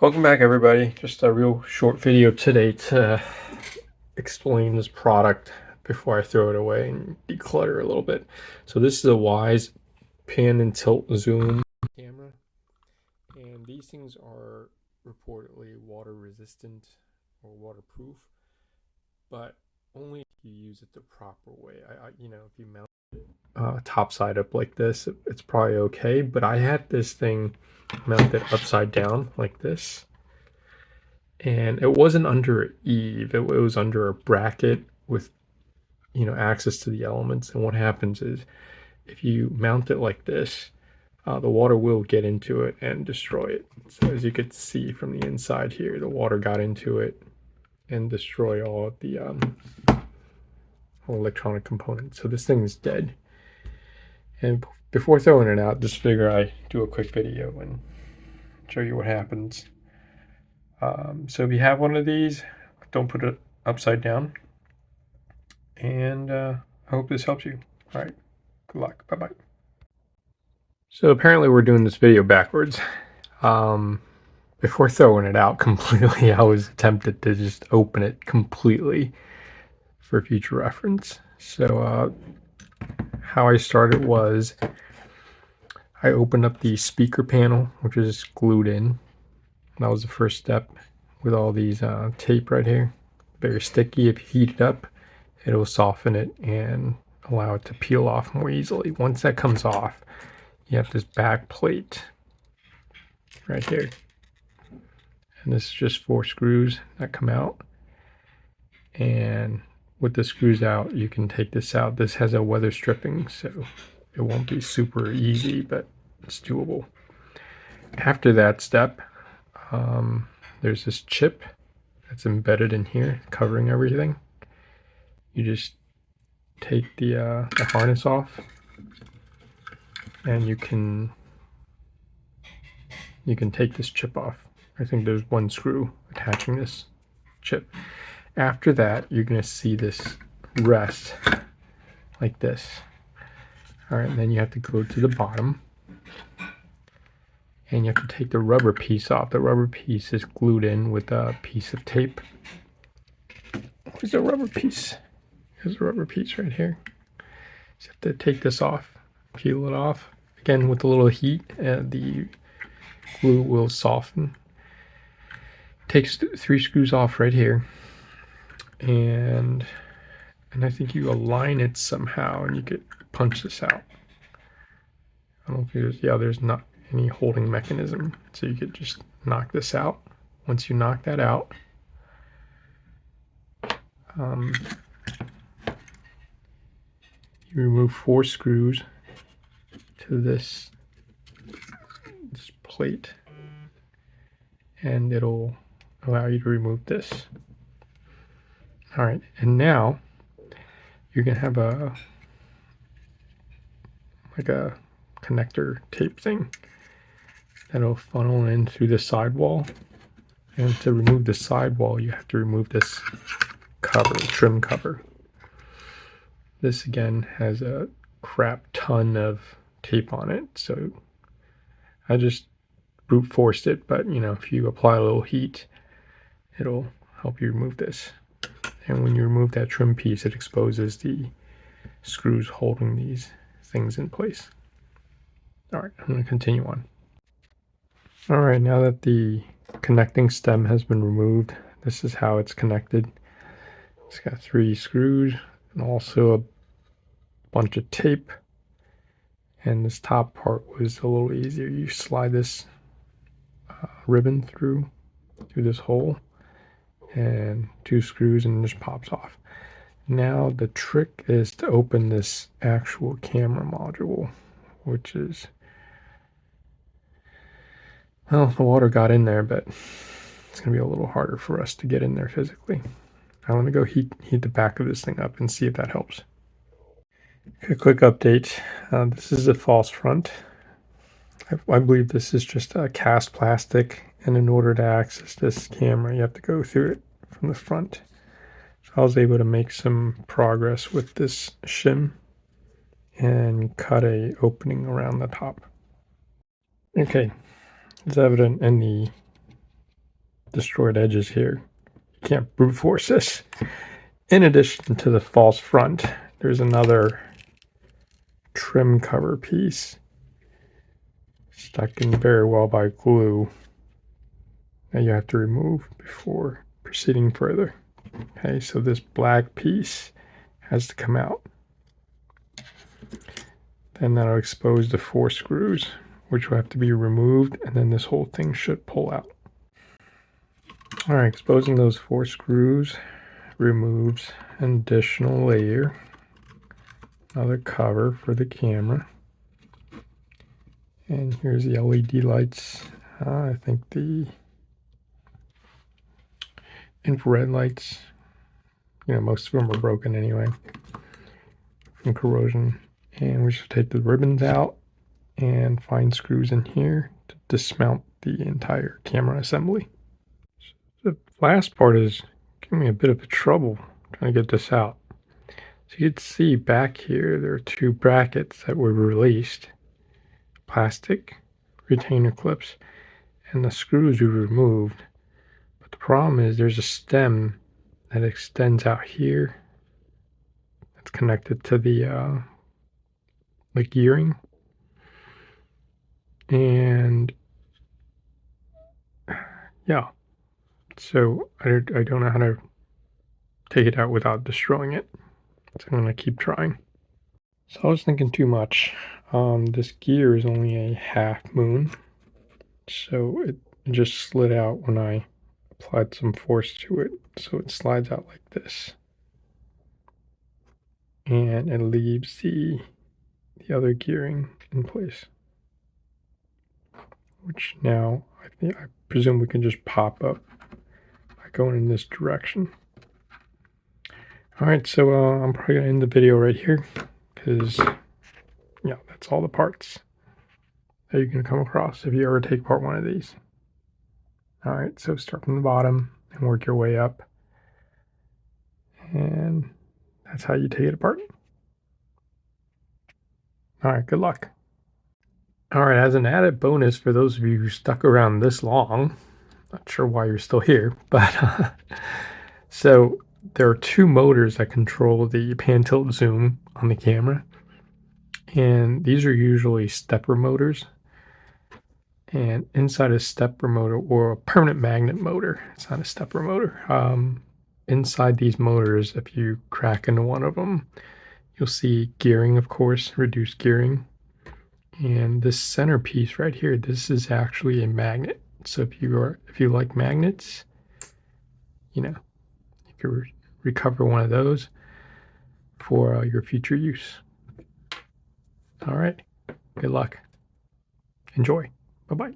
Welcome back, everybody. Just a real short video today to explain this product before I throw it away and declutter a little bit. So this is a Wyze Pan-Tilt-Zoom camera, and these things are reportedly water resistant or waterproof, but only if you use it the proper way. If you mount top side up like this, it's probably okay. But I had this thing mounted upside down like this, and it wasn't under an eave. It was under a bracket with access to the elements. And what happens is if you mount it like this, the water will get into it and destroy it. So as you could see from the inside here, the water got into it and destroyed all of the all electronic components. So this thing is dead. And before throwing it out, just figure I do a quick video and show you what happens. So if you have one of these, don't put it upside down. And I hope this helps you. All right, good luck. Bye-bye. So apparently we're doing this video backwards. Before throwing it out completely, I was tempted to just open it completely for future reference. So how I started was I opened up the speaker panel, which is glued in. That was the first step with all these tape right here. Very sticky. If you heat it up, it'll soften it and allow it to peel off more easily. Once that comes off, you have this back plate right here. And this is just 4 screws that come out. And with the screws out, you can take this out. This has a weather stripping, so it won't be super easy, but it's doable. After that step, there's this chip that's embedded in here, covering everything. You just take the harness off, and you can take this chip off. I think there's 1 screw attaching this chip. After that, you're going to see this rest like this. All right, and then you have to go to the bottom, and you have to take the rubber piece off. The rubber piece is glued in with a piece of tape. Where's the rubber piece? There's a rubber piece right here. So you have to take this off, peel it off. Again, with a little heat, the glue will soften. Takes 3 screws off right here, and I think you align it somehow, and you could punch this out. I don't think there's not any holding mechanism, so you could just knock this out. Once you knock that out, you remove 4 screws to this plate, and it'll allow you to remove this. All right, and now you're gonna have a connector tape thing that'll funnel in through the sidewall. And to remove the sidewall, you have to remove this cover, trim cover. This again has a crap ton of tape on it, so I just brute forced it, but if you apply a little heat, it'll help you remove this. And when you remove that trim piece, it exposes the screws holding these things in place. All right, I'm going to continue on. All right, now that the connecting stem has been removed, this is how it's connected. It's got 3 screws and also a bunch of tape. And this top part was a little easier. You slide this ribbon through this hole, and 2 screws, and it just pops off. Now the trick is to open this actual camera module, which is, well, the water got in there, but it's going to be a little harder for us to get in there physically. Now let me go heat the back of this thing up and see if that helps. A quick update. This is a false front. I believe this is just a cast plastic, and in order to access this camera, you have to go through it from the front. So I was able to make some progress with this shim and cut a opening around the top. Okay, it's evident in the destroyed edges here. You can't brute force this. In addition to the false front, there's another trim cover piece stuck in very well by glue that you have to remove before proceeding further. Okay, so this black piece has to come out. Then that'll expose the 4 screws, which will have to be removed, and then this whole thing should pull out. All right, exposing those 4 screws removes an additional layer, another cover for the camera. And here's the LED lights. I think the infrared lights, most of them are broken anyway from corrosion. And we should take the ribbons out and find screws in here to dismount the entire camera assembly. The last part is giving me a bit of a trouble trying to get this out. So you can see back here there are 2 brackets that were released, plastic retainer clips, and the screws we removed. But the problem is there's a stem that extends out here that's connected to the gearing, and yeah, so I don't know how to take it out without destroying it, so I'm going to keep trying. So I was thinking too much. This gear is only a half moon, so it just slid out when I applied some force to it, so it slides out like this, and it leaves the other gearing in place, which now I presume we can just pop up by going in this direction. All right, so I'm probably gonna end the video right here because that's all the parts that you're gonna come across if you ever take apart one of these. All right, so start from the bottom and work your way up, and that's how you take it apart. All right, good luck. All right, as an added bonus for those of you who stuck around this long, not sure why you're still here, but so there are 2 motors that control the pan-tilt-zoom on the camera, and these are usually stepper motors. And inside a stepper motor, or a permanent magnet motor, it's not a stepper motor, inside these motors, if you crack into one of them, you'll see gearing, of course, reduced gearing. And this center piece right here, this is actually a magnet. So if you like magnets, you could recover one of those for your future use. All right, good luck. Enjoy. Bye-bye.